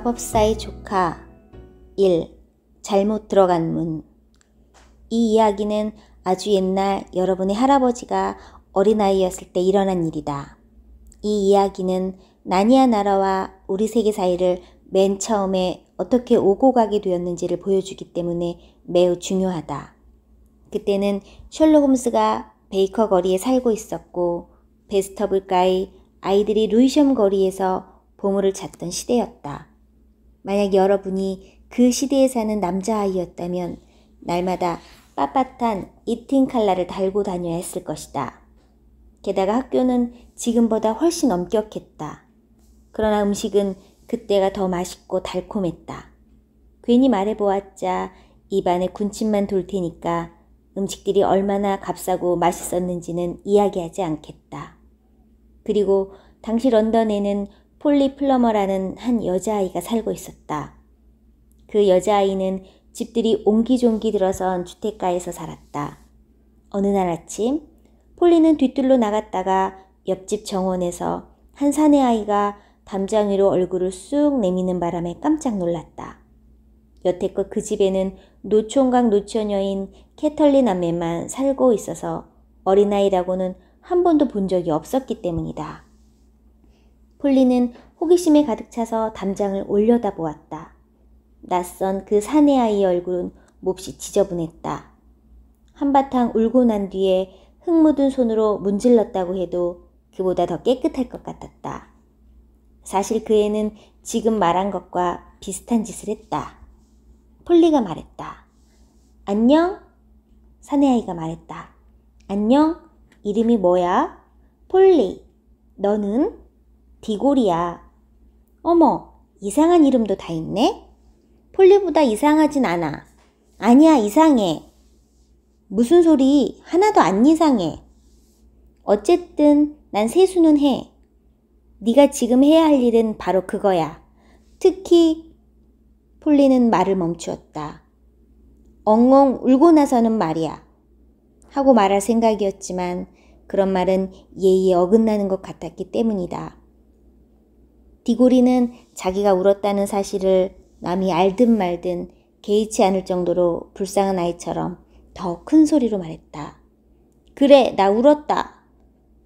마법사의 조카 1. 잘못 들어간 문. 이 이야기는 아주 옛날 여러분의 할아버지가 어린아이였을 때 일어난 일이다. 이 이야기는 나니아 나라와 우리 세계 사이를 맨 처음에 어떻게 오고 가게 되었는지를 보여주기 때문에 매우 중요하다. 그때는 셜록 홈스가 베이커 거리에 살고 있었고 베스터블가의 아이들이 루이섬 거리에서 보물을 찾던 시대였다. 만약 여러분이 그 시대에 사는 남자아이였다면 날마다 빳빳한 이팅 칼라를 달고 다녀야 했을 것이다. 게다가 학교는 지금보다 훨씬 엄격했다. 그러나 음식은 그때가 더 맛있고 달콤했다. 괜히 말해보았자 입안에 군침만 돌 테니까 음식들이 얼마나 값싸고 맛있었는지는 이야기하지 않겠다. 그리고 당시 런던에는 폴리 플러머라는 한 여자아이가 살고 있었다. 그 여자아이는 집들이 옹기종기 들어선 주택가에서 살았다. 어느 날 아침 폴리는 뒤뜰로 나갔다가 옆집 정원에서 한 사내아이가 담장 위로 얼굴을 쑥 내미는 바람에 깜짝 놀랐다. 여태껏 그 집에는 노총각 노처녀인 캐털린 남매만 살고 있어서 어린아이라고는 한 번도 본 적이 없었기 때문이다. 폴리는 호기심에 가득 차서 담장을 올려다 보았다. 낯선 그 사내아이의 얼굴은 몹시 지저분했다. 한바탕 울고 난 뒤에 흙 묻은 손으로 문질렀다고 해도 그보다 더 깨끗할 것 같았다. 사실 그 애는 지금 말한 것과 비슷한 짓을 했다. 폴리가 말했다. 안녕? 사내아이가 말했다. 안녕? 이름이 뭐야? 폴리. 너는? 디골이야. 어머, 이상한 이름도 다 있네? 폴리보다 이상하진 않아. 아니야, 이상해. 무슨 소리? 하나도 안 이상해. 어쨌든 난 세수는 해. 네가 지금 해야 할 일은 바로 그거야. 특히 폴리는 말을 멈추었다. 엉엉 울고 나서는 말이야. 하고 말할 생각이었지만 그런 말은 예의에 어긋나는 것 같았기 때문이다. 디고리는 자기가 울었다는 사실을 남이 알든 말든 개의치 않을 정도로 불쌍한 아이처럼 더 큰 소리로 말했다. 그래, 나 울었다.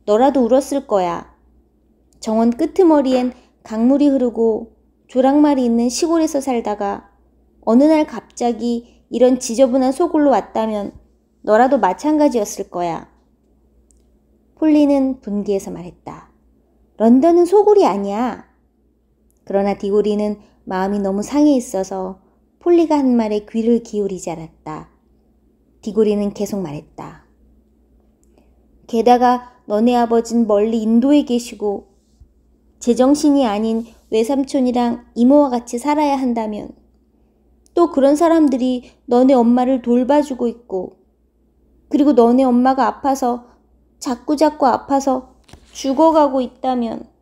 너라도 울었을 거야. 정원 끄트머리엔 강물이 흐르고 조랑말이 있는 시골에서 살다가 어느 날 갑자기 이런 지저분한 소굴로 왔다면 너라도 마찬가지였을 거야. 폴리는 분기해서 말했다. 런던은 소굴이 아니야. 그러나 디고리는 마음이 너무 상해 있어서 폴리가 한 말에 귀를 기울이지 않았다. 디고리는 계속 말했다. 게다가 너네 아버진 멀리 인도에 계시고 제정신이 아닌 외삼촌이랑 이모와 같이 살아야 한다면 또 그런 사람들이 너네 엄마를 돌봐주고 있고 그리고 너네 엄마가 아파서 자꾸자꾸 아파서 죽어가고 있다면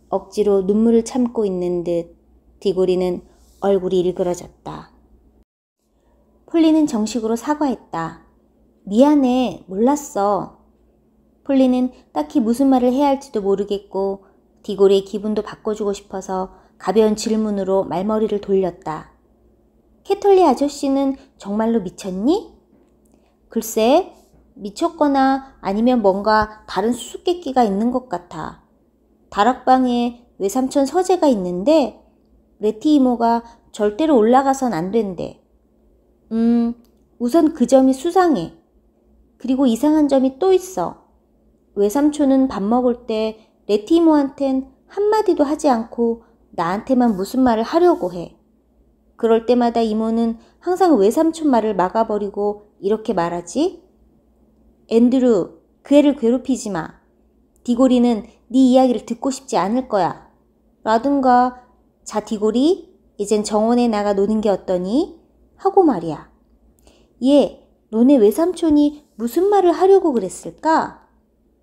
억지로 눈물을 참고 있는 듯 디고리는 얼굴이 일그러졌다. 폴리는 정식으로 사과했다. 미안해, 몰랐어. 폴리는 딱히 무슨 말을 해야 할지도 모르겠고 디고리의 기분도 바꿔주고 싶어서 가벼운 질문으로 말머리를 돌렸다. 캐털리 아저씨는 정말로 미쳤니? 글쎄, 미쳤거나 아니면 뭔가 다른 수수께끼가 있는 것 같아. 다락방에 외삼촌 서재가 있는데 레티 이모가 절대로 올라가선 안 된대. 우선 그 점이 수상해. 그리고 이상한 점이 또 있어. 외삼촌은 밥 먹을 때 레티 이모한텐 한마디도 하지 않고 나한테만 무슨 말을 하려고 해. 그럴 때마다 이모는 항상 외삼촌 말을 막아버리고 이렇게 말하지. 앤드루, 그 애를 괴롭히지 마. 디고리는 네 이야기를 듣고 싶지 않을 거야. 라든가 자 디고리, 이젠 정원에 나가 노는 게 어떠니? 하고 말이야. 얘, 너네 외삼촌이 무슨 말을 하려고 그랬을까?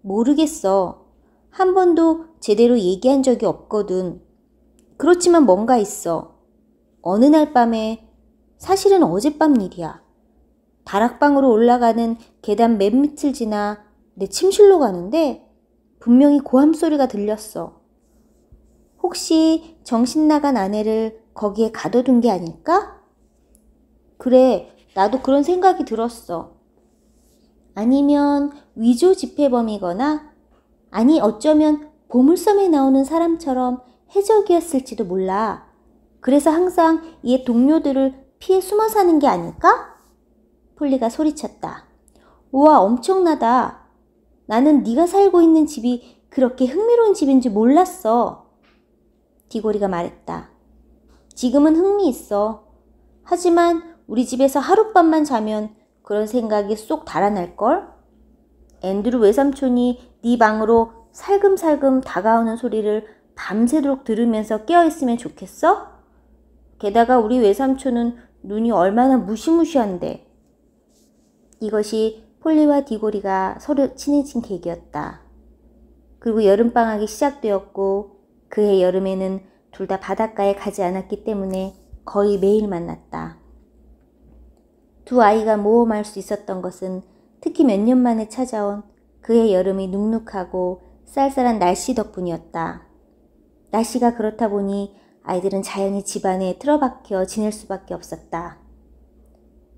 모르겠어. 한 번도 제대로 얘기한 적이 없거든. 그렇지만 뭔가 있어. 어느 날 밤에, 사실은 어젯밤 일이야. 다락방으로 올라가는 계단 맨 밑을 지나 내 침실로 가는데 분명히 고함 소리가 들렸어. 혹시 정신 나간 아내를 거기에 가둬둔 게 아닐까? 그래, 나도 그런 생각이 들었어. 아니면 위조 지폐범이거나 아니 어쩌면 보물섬에 나오는 사람처럼 해적이었을지도 몰라. 그래서 항상 옛 동료들을 피해 숨어 사는 게 아닐까? 폴리가 소리쳤다. 우와, 엄청나다. 나는 네가 살고 있는 집이 그렇게 흥미로운 집인 줄 몰랐어. 디고리가 말했다. 지금은 흥미있어. 하지만 우리 집에서 하룻밤만 자면 그런 생각이 쏙 달아날걸? 앤드루 외삼촌이 네 방으로 살금살금 다가오는 소리를 밤새도록 들으면서 깨어있으면 좋겠어? 게다가 우리 외삼촌은 눈이 얼마나 무시무시한데. 이것이 폴리와 디고리가 서로 친해진 계기였다. 그리고 여름방학이 시작되었고 그해 여름에는 둘 다 바닷가에 가지 않았기 때문에 거의 매일 만났다. 두 아이가 모험할 수 있었던 것은 특히 몇 년 만에 찾아온 그해 여름이 눅눅하고 쌀쌀한 날씨 덕분이었다. 날씨가 그렇다 보니 아이들은 자연히 집안에 틀어박혀 지낼 수밖에 없었다.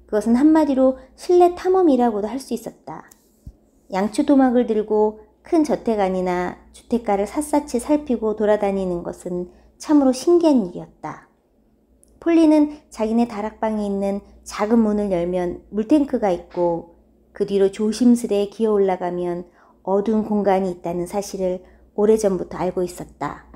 그것은 한마디로 실내 탐험이라고도 할 수 있었다. 양초 도막을 들고 큰 저택안이나 주택가를 샅샅이 살피고 돌아다니는 것은 참으로 신기한 일이었다. 폴리는 자기네 다락방에 있는 작은 문을 열면 물탱크가 있고 그 뒤로 조심스레 기어 올라가면 어두운 공간이 있다는 사실을 오래전부터 알고 있었다.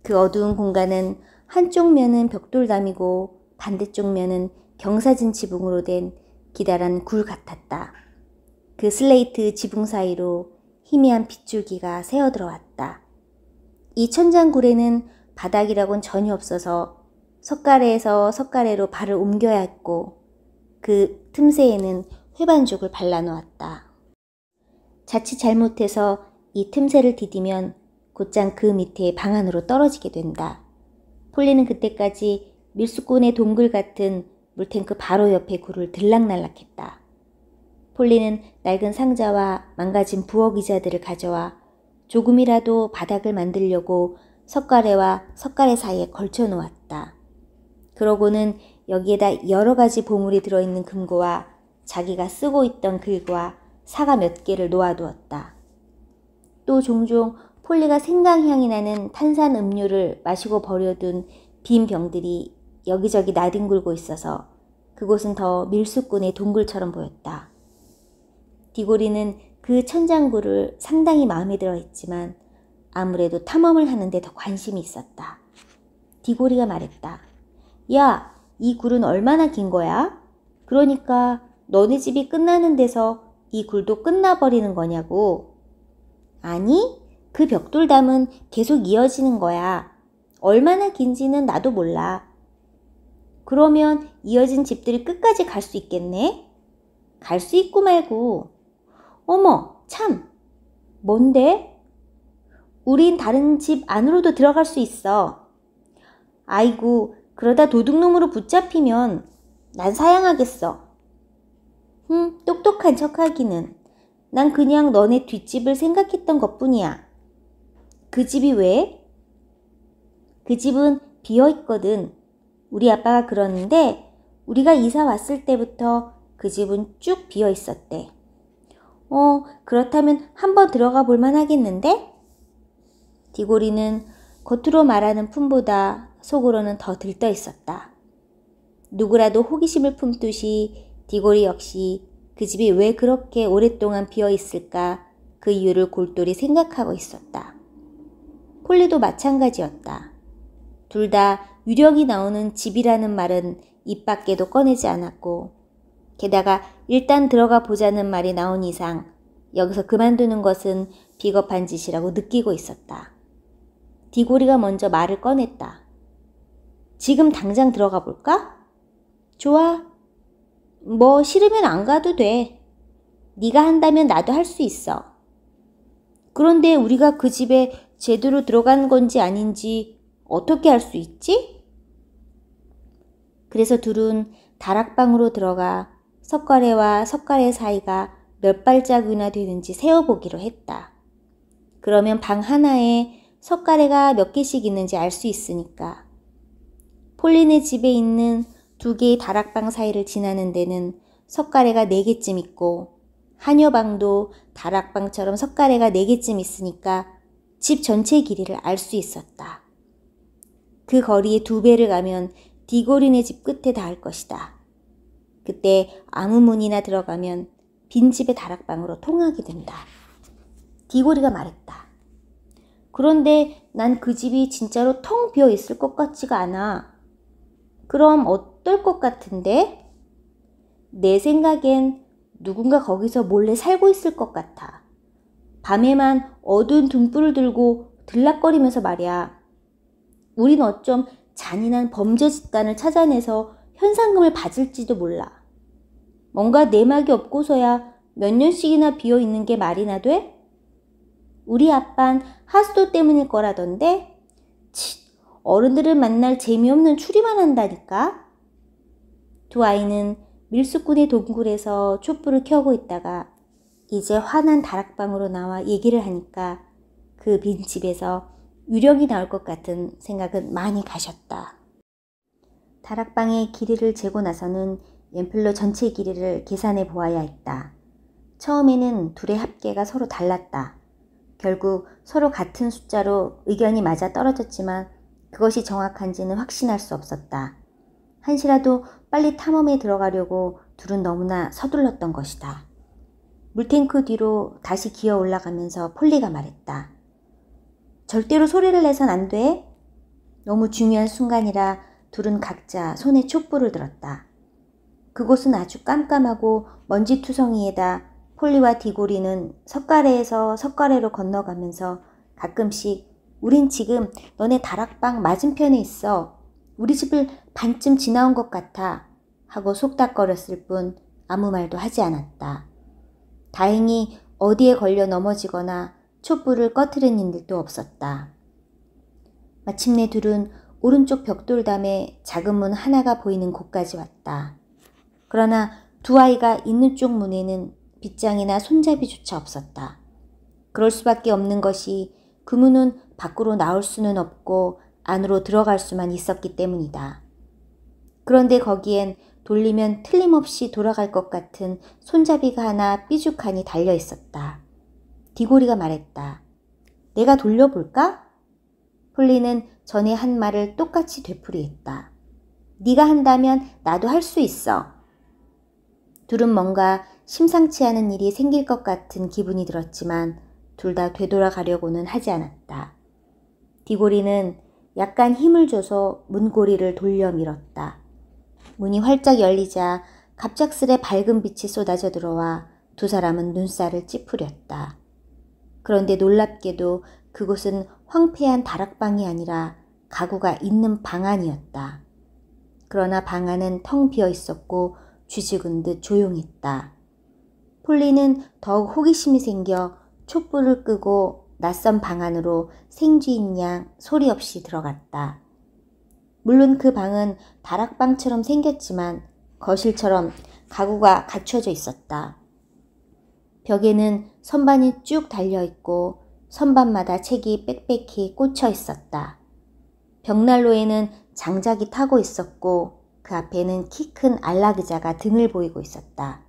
그 어두운 공간은 한쪽 면은 벽돌담이고 반대쪽 면은 경사진 지붕으로 된 기다란 굴 같았다. 그 슬레이트 지붕 사이로 희미한 빗줄기가 새어들어왔다. 이 천장굴에는 바닥이라곤 전혀 없어서 석가래에서 석가래로 발을 옮겨야 했고 그 틈새에는 회반죽을 발라놓았다. 자칫 잘못해서 이 틈새를 디디면 곧장 그 밑에 방 안으로 떨어지게 된다. 폴리는 그때까지 밀수꾼의 동굴 같은 물탱크 바로 옆에 굴을 들락날락했다. 폴리는 낡은 상자와 망가진 부엌 의자들을 가져와 조금이라도 바닥을 만들려고 석가래와 석가래 사이에 걸쳐 놓았다. 그러고는 여기에다 여러 가지 보물이 들어있는 금고와 자기가 쓰고 있던 글과 사과 몇 개를 놓아두었다. 또 종종 폴리가 생강향이 나는 탄산 음료를 마시고 버려둔 빈 병들이 여기저기 나뒹굴고 있어서 그곳은 더 밀수꾼의 동굴처럼 보였다. 디고리는 그 천장굴을 상당히 마음에 들어 했지만 아무래도 탐험을 하는데 더 관심이 있었다. 디고리가 말했다. 야, 이 굴은 얼마나 긴 거야? 그러니까 너네 집이 끝나는 데서 이 굴도 끝나버리는 거냐고. 아니, 그 벽돌담은 계속 이어지는 거야. 얼마나 긴지는 나도 몰라. 그러면 이어진 집들이 끝까지 갈 수 있겠네? 갈 수 있고 말고. 어머, 참! 뭔데? 우린 다른 집 안으로도 들어갈 수 있어. 아이고, 그러다 도둑놈으로 붙잡히면 난 사양하겠어. 똑똑한 척하기는. 난 그냥 너네 뒷집을 생각했던 것뿐이야. 그 집이 왜? 그 집은 비어있거든. 우리 아빠가 그러는데 우리가 이사 왔을 때부터 그 집은 쭉 비어있었대. 그렇다면 한번 들어가 볼만 하겠는데? 디고리는 겉으로 말하는 품보다 속으로는 더 들떠 있었다. 누구라도 호기심을 품듯이 디고리 역시 그 집이 왜 그렇게 오랫동안 비어있을까 그 이유를 골똘히 생각하고 있었다. 폴리도 마찬가지였다. 둘 다 유령이 나오는 집이라는 말은 입 밖에도 꺼내지 않았고 게다가 일단 들어가 보자는 말이 나온 이상 여기서 그만두는 것은 비겁한 짓이라고 느끼고 있었다. 디고리가 먼저 말을 꺼냈다. 지금 당장 들어가 볼까? 좋아. 뭐 싫으면 안 가도 돼. 네가 한다면 나도 할 수 있어. 그런데 우리가 그 집에 제대로 들어간 건지 아닌지 어떻게 알 수 있지? 그래서 둘은 다락방으로 들어가 석가래와 석가래 사이가 몇 발자국이나 되는지 세어보기로 했다. 그러면 방 하나에 석가래가 몇 개씩 있는지 알 수 있으니까. 폴리네 집에 있는 2개의 다락방 사이를 지나는 데는 석가래가 4개쯤 있고 한여방도 다락방처럼 석가래가 4개쯤 있으니까 집 전체 길이를 알 수 있었다. 그 거리의 2배를 가면 디고리네 집 끝에 닿을 것이다. 그때 아무 문이나 들어가면 빈집의 다락방으로 통하게 된다. 디고리가 말했다. 그런데 난 그 집이 진짜로 텅 비어 있을 것 같지가 않아. 그럼 어떨 것 같은데? 내 생각엔 누군가 거기서 몰래 살고 있을 것 같아. 밤에만 어두운 등불을 들고 들락거리면서 말이야. 우린 어쩜 잔인한 범죄 집단을 찾아내서 현상금을 받을지도 몰라. 뭔가 내막이 없고서야 몇 년씩이나 비어있는 게 말이나 돼? 우리 아빤 하수도 때문일 거라던데? 어른들을 만날 재미없는 추리만 한다니까? 2 아이는 밀수꾼의 동굴에서 촛불을 켜고 있다가 이제 환한 다락방으로 나와 얘기를 하니까 그 빈집에서 유령이 나올 것 같은 생각은 많이 가셨다. 다락방의 길이를 재고 나서는 앰플로 전체 길이를 계산해 보아야 했다. 처음에는 둘의 합계가 서로 달랐다. 결국 서로 같은 숫자로 의견이 맞아 떨어졌지만 그것이 정확한지는 확신할 수 없었다. 한시라도 빨리 탐험에 들어가려고 둘은 너무나 서둘렀던 것이다. 물탱크 뒤로 다시 기어 올라가면서 폴리가 말했다. 절대로 소리를 내선 안 돼. 너무 중요한 순간이라 둘은 각자 손에 촛불을 들었다. 그곳은 아주 깜깜하고 먼지투성이에다 폴리와 디고리는 석가래에서 석가래로 건너가면서 가끔씩 우린 지금 너네 다락방 맞은편에 있어. 우리 집을 반쯤 지나온 것 같아. 하고 속닥거렸을 뿐 아무 말도 하지 않았다. 다행히 어디에 걸려 넘어지거나 촛불을 꺼트린 일도 없었다. 마침내 둘은 오른쪽 벽돌담에 작은 문 하나가 보이는 곳까지 왔다. 그러나 2 아이가 있는 쪽 문에는 빗장이나 손잡이조차 없었다. 그럴 수밖에 없는 것이 그 문은 밖으로 나올 수는 없고 안으로 들어갈 수만 있었기 때문이다. 그런데 거기엔 돌리면 틀림없이 돌아갈 것 같은 손잡이가 하나 삐죽하니 달려 있었다. 디고리가 말했다. 내가 돌려볼까? 폴리는 전에 한 말을 똑같이 되풀이했다. 네가 한다면 나도 할 수 있어. 둘은 뭔가 심상치 않은 일이 생길 것 같은 기분이 들었지만 둘 다 되돌아가려고는 하지 않았다. 디고리는 약간 힘을 줘서 문고리를 돌려 밀었다. 문이 활짝 열리자 갑작스레 밝은 빛이 쏟아져 들어와 2 사람은 눈살을 찌푸렸다. 그런데 놀랍게도 그곳은 황폐한 다락방이 아니라 가구가 있는 방 안이었다. 그러나 방 안은 텅 비어 있었고 쥐죽은 듯 조용했다. 폴리는 더욱 호기심이 생겨 촛불을 끄고 낯선 방 안으로 생쥐인 양 소리 없이 들어갔다. 물론 그 방은 다락방처럼 생겼지만 거실처럼 가구가 갖춰져 있었다. 벽에는 선반이 쭉 달려있고 선반마다 책이 빽빽히 꽂혀 있었다. 벽난로에는 장작이 타고 있었고 그 앞에는 키 큰 안락의자가 등을 보이고 있었다.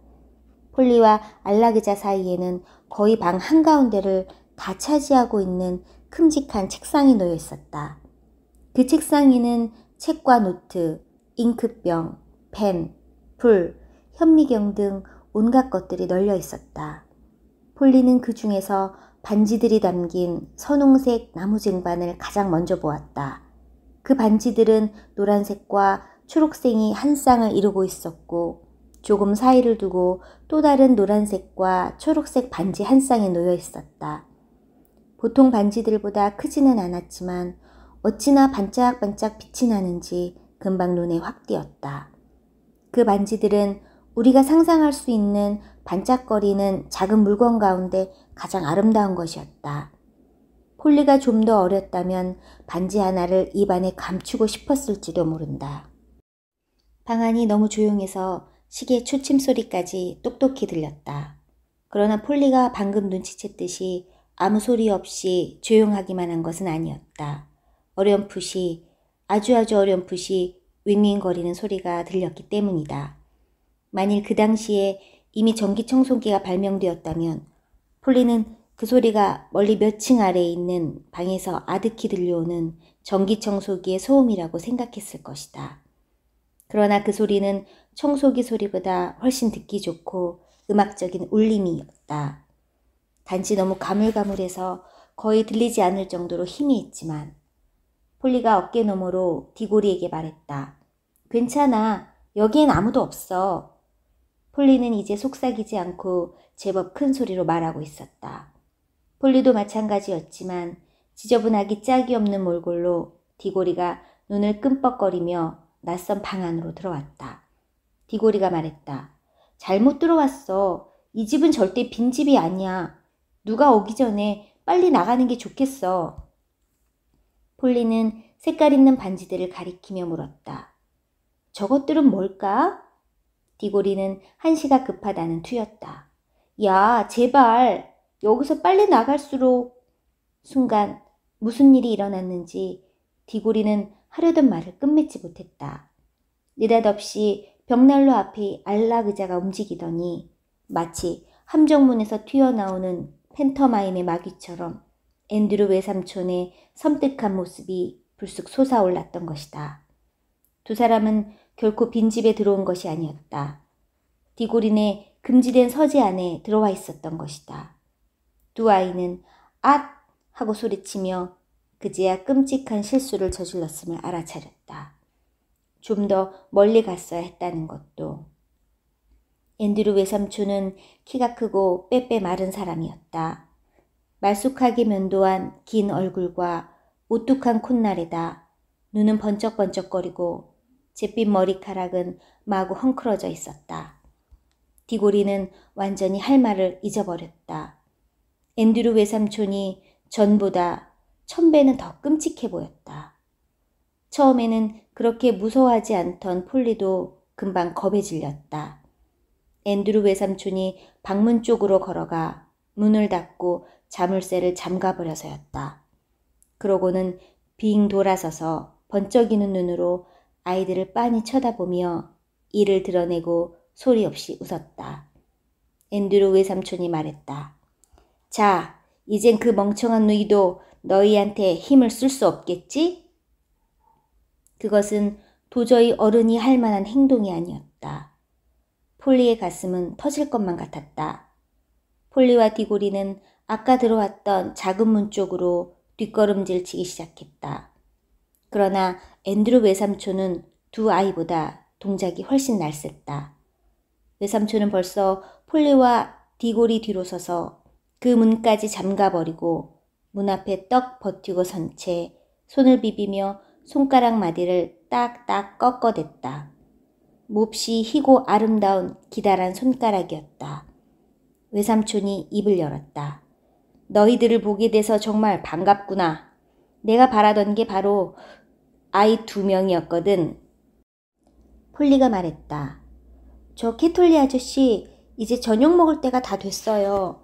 폴리와 안락의자 사이에는 거의 방 한가운데를 다 차지하고 있는 큼직한 책상이 놓여 있었다. 그 책상 위는 책과 노트, 잉크병, 펜, 불, 현미경 등 온갖 것들이 널려 있었다. 폴리는 그 중에서 반지들이 담긴 선홍색 나무 쟁반을 가장 먼저 보았다. 그 반지들은 노란색과 초록색이 한 쌍을 이루고 있었고 조금 사이를 두고 또 다른 노란색과 초록색 반지 한 쌍이 놓여 있었다. 보통 반지들보다 크지는 않았지만 어찌나 반짝반짝 빛이 나는지 금방 눈에 확 띄었다. 그 반지들은 우리가 상상할 수 있는 반짝거리는 작은 물건 가운데 가장 아름다운 것이었다. 폴리가 좀 더 어렸다면 반지 하나를 입안에 감추고 싶었을지도 모른다. 방 안이 너무 조용해서 시계 초침 소리까지 똑똑히 들렸다. 그러나 폴리가 방금 눈치챘듯이 아무 소리 없이 조용하기만 한 것은 아니었다. 어렴풋이, 아주 어렴풋이 윙윙거리는 소리가 들렸기 때문이다. 만일 그 당시에 이미 전기청소기가 발명되었다면 폴리는 그 소리가 멀리 몇 층 아래에 있는 방에서 아득히 들려오는 전기청소기의 소음이라고 생각했을 것이다. 그러나 그 소리는 청소기 소리보다 훨씬 듣기 좋고 음악적인 울림이었다. 단지 너무 가물가물해서 거의 들리지 않을 정도로 힘이 있지만 폴리가 어깨 너머로 디고리에게 말했다. 괜찮아. 여기엔 아무도 없어. 폴리는 이제 속삭이지 않고 제법 큰 소리로 말하고 있었다. 폴리도 마찬가지였지만 지저분하기 짝이 없는 몰골로 디고리가 눈을 끔뻑거리며 낯선 방 안으로 들어왔다. 디고리가 말했다. 잘못 들어왔어. 이 집은 절대 빈집이 아니야. 누가 오기 전에 빨리 나가는 게 좋겠어. 폴리는 색깔 있는 반지들을 가리키며 물었다. 저것들은 뭘까? 디고리는 한시가 급하다는 투였다. 야, 제발. 여기서 빨리 나갈수록. 순간 무슨 일이 일어났는지 디고리는 하려던 말을 끝맺지 못했다. 느닷없이 벽난로 앞이 알락의자가 움직이더니 마치 함정문에서 튀어나오는 팬터마임의 마귀처럼 앤드루 외삼촌의 섬뜩한 모습이 불쑥 솟아올랐던 것이다. 두 사람은 결코 빈집에 들어온 것이 아니었다. 디고린의 금지된 서재 안에 들어와 있었던 것이다. 두 아이는 앗! 하고 소리치며 그제야 끔찍한 실수를 저질렀음을 알아차렸다. 좀 더 멀리 갔어야 했다는 것도. 앤드루 외삼촌은 키가 크고 빼빼 마른 사람이었다. 말쑥하게 면도한 긴 얼굴과 오뚝한 콧날에다 눈은 번쩍번쩍거리고 잿빛 머리카락은 마구 헝클어져 있었다. 디고리는 완전히 할 말을 잊어버렸다. 앤드루 외삼촌이 전보다 1000배는 더 끔찍해 보였다. 처음에는 그렇게 무서워하지 않던 폴리도 금방 겁에 질렸다. 앤드루 외삼촌이 방문 쪽으로 걸어가 문을 닫고 자물쇠를 잠가버려서였다. 그러고는 빙 돌아서서 번쩍이는 눈으로 아이들을 빤히 쳐다보며 이를 드러내고 소리 없이 웃었다. 앤드루 외삼촌이 말했다. 자, 이젠 그 멍청한 누이도 너희한테 힘을 쓸 수 없겠지? 그것은 도저히 어른이 할 만한 행동이 아니었다. 폴리의 가슴은 터질 것만 같았다. 폴리와 디고리는 아까 들어왔던 작은 문 쪽으로 뒷걸음질 치기 시작했다. 그러나 앤드루 외삼촌은 두 아이보다 동작이 훨씬 날쌔다. 외삼촌은 벌써 폴리와 디고리 뒤로 서서 그 문까지 잠가버리고 문 앞에 떡 버티고 선 채 손을 비비며 손가락 마디를 딱딱 꺾어댔다. 몹시 희고 아름다운 기다란 손가락이었다. 외삼촌이 입을 열었다. 너희들을 보게 돼서 정말 반갑구나. 내가 바라던 게 바로 아이 2명이었거든. 폴리가 말했다. 저 캐톨리 아저씨, 이제 저녁 먹을 때가 다 됐어요.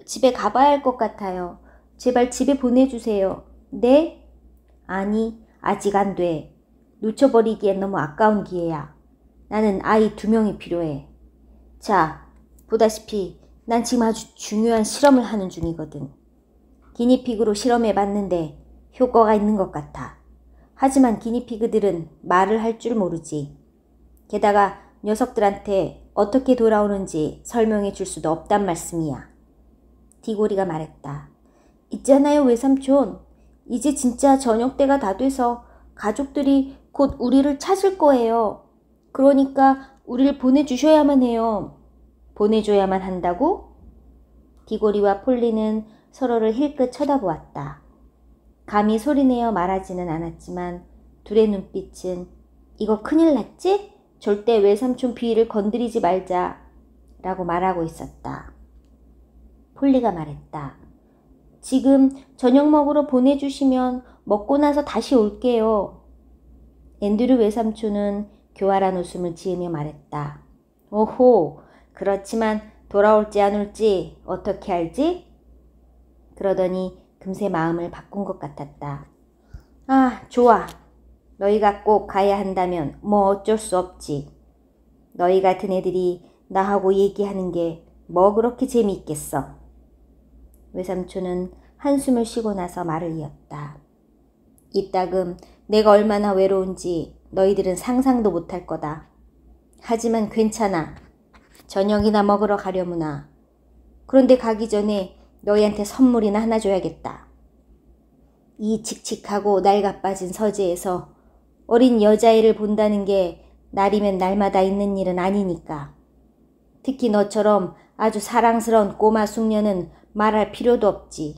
집에 가봐야 할 것 같아요. 제발 집에 보내주세요. 네? 아니, 아직 안 돼. 놓쳐버리기엔 너무 아까운 기회야. 나는 아이 2명이 필요해. 자, 보다시피 난 지금 아주 중요한 실험을 하는 중이거든. 기니피그로 실험해봤는데 효과가 있는 것 같아. 하지만 기니피그들은 말을 할 줄 모르지. 게다가 녀석들한테 어떻게 돌아오는지 설명해 줄 수도 없단 말씀이야. 디고리가 말했다. 있잖아요, 외삼촌. 이제 진짜 저녁 때가 다 돼서 가족들이 곧 우리를 찾을 거예요. 그러니까 우리를 보내주셔야만 해요. 보내줘야만 한다고? 디고리와 폴리는 서로를 힐끗 쳐다보았다. 감히 소리내어 말하지는 않았지만 둘의 눈빛은 이거 큰일 났지? 절대 외삼촌 비위를 건드리지 말자 라고 말하고 있었다. 폴리가 말했다. 지금 저녁 먹으러 보내주시면 먹고 나서 다시 올게요. 앤드루 외삼촌은 교활한 웃음을 지으며 말했다. 오호, 그렇지만 돌아올지 안 올지 어떻게 알지? 그러더니 금세 마음을 바꾼 것 같았다. 아, 좋아. 너희가 꼭 가야 한다면 뭐 어쩔 수 없지. 너희 같은 애들이 나하고 얘기하는 게 뭐 그렇게 재미있겠어. 외삼촌은 한숨을 쉬고 나서 말을 이었다. 이따금 내가 얼마나 외로운지 너희들은 상상도 못할 거다. 하지만 괜찮아. 저녁이나 먹으러 가려무나. 그런데 가기 전에 너희한테 선물이나 하나 줘야겠다. 이 칙칙하고 낡아빠진 서재에서 어린 여자애를 본다는 게 날이면 날마다 있는 일은 아니니까. 특히 너처럼 아주 사랑스러운 꼬마 숙녀는 말할 필요도 없지.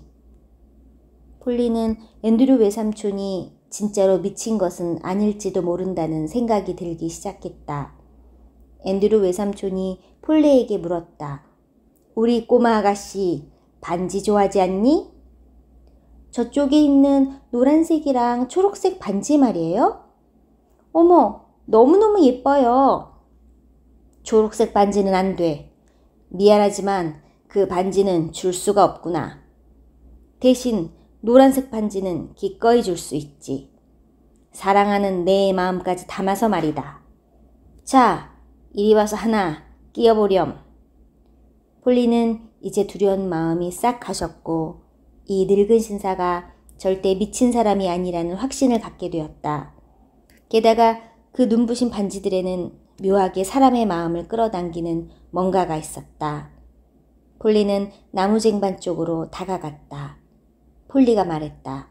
폴리는 앤드류 외삼촌이 진짜로 미친 것은 아닐지도 모른다는 생각이 들기 시작했다. 앤드류 외삼촌이 폴리에게 물었다. 우리 꼬마 아가씨 반지 좋아하지 않니? 저쪽에 있는 노란색이랑 초록색 반지 말이에요? 어머, 너무너무 예뻐요. 초록색 반지는 안 돼. 미안하지만 그 반지는 줄 수가 없구나. 대신 노란색 반지는 기꺼이 줄 수 있지. 사랑하는 내 마음까지 담아서 말이다. 자, 이리 와서 하나 끼워보렴. 폴리는 이제 두려운 마음이 싹 가셨고 이 늙은 신사가 절대 미친 사람이 아니라는 확신을 갖게 되었다. 게다가 그 눈부신 반지들에는 묘하게 사람의 마음을 끌어당기는 뭔가가 있었다. 폴리는 나무쟁반 쪽으로 다가갔다. 폴리가 말했다.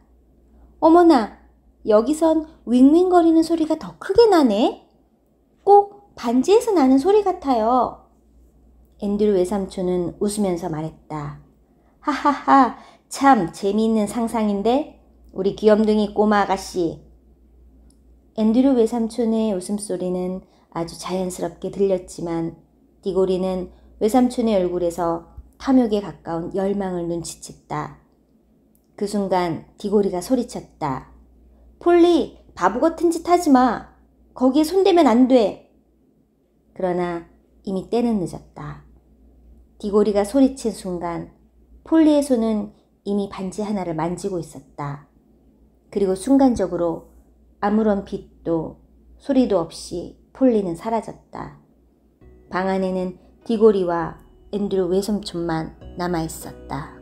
어머나, 여기선 윙윙거리는 소리가 더 크게 나네? 꼭 반지에서 나는 소리 같아요. 앤드류 외삼촌은 웃으면서 말했다. 하하하, 참 재미있는 상상인데? 우리 귀염둥이 꼬마 아가씨. 앤드류 외삼촌의 웃음소리는 아주 자연스럽게 들렸지만 디고리는 외삼촌의 얼굴에서 탐욕에 가까운 열망을 눈치챘다. 그 순간 디고리가 소리쳤다. 폴리, 바보 같은 짓 하지 마. 거기에 손대면 안 돼. 그러나 이미 때는 늦었다. 디고리가 소리친 순간 폴리의 손은 이미 반지 하나를 만지고 있었다. 그리고 순간적으로 아무런 빛도 소리도 없이 폴리는 사라졌다. 방 안에는 디고리와 앤드류 외삼촌만 남아있었다.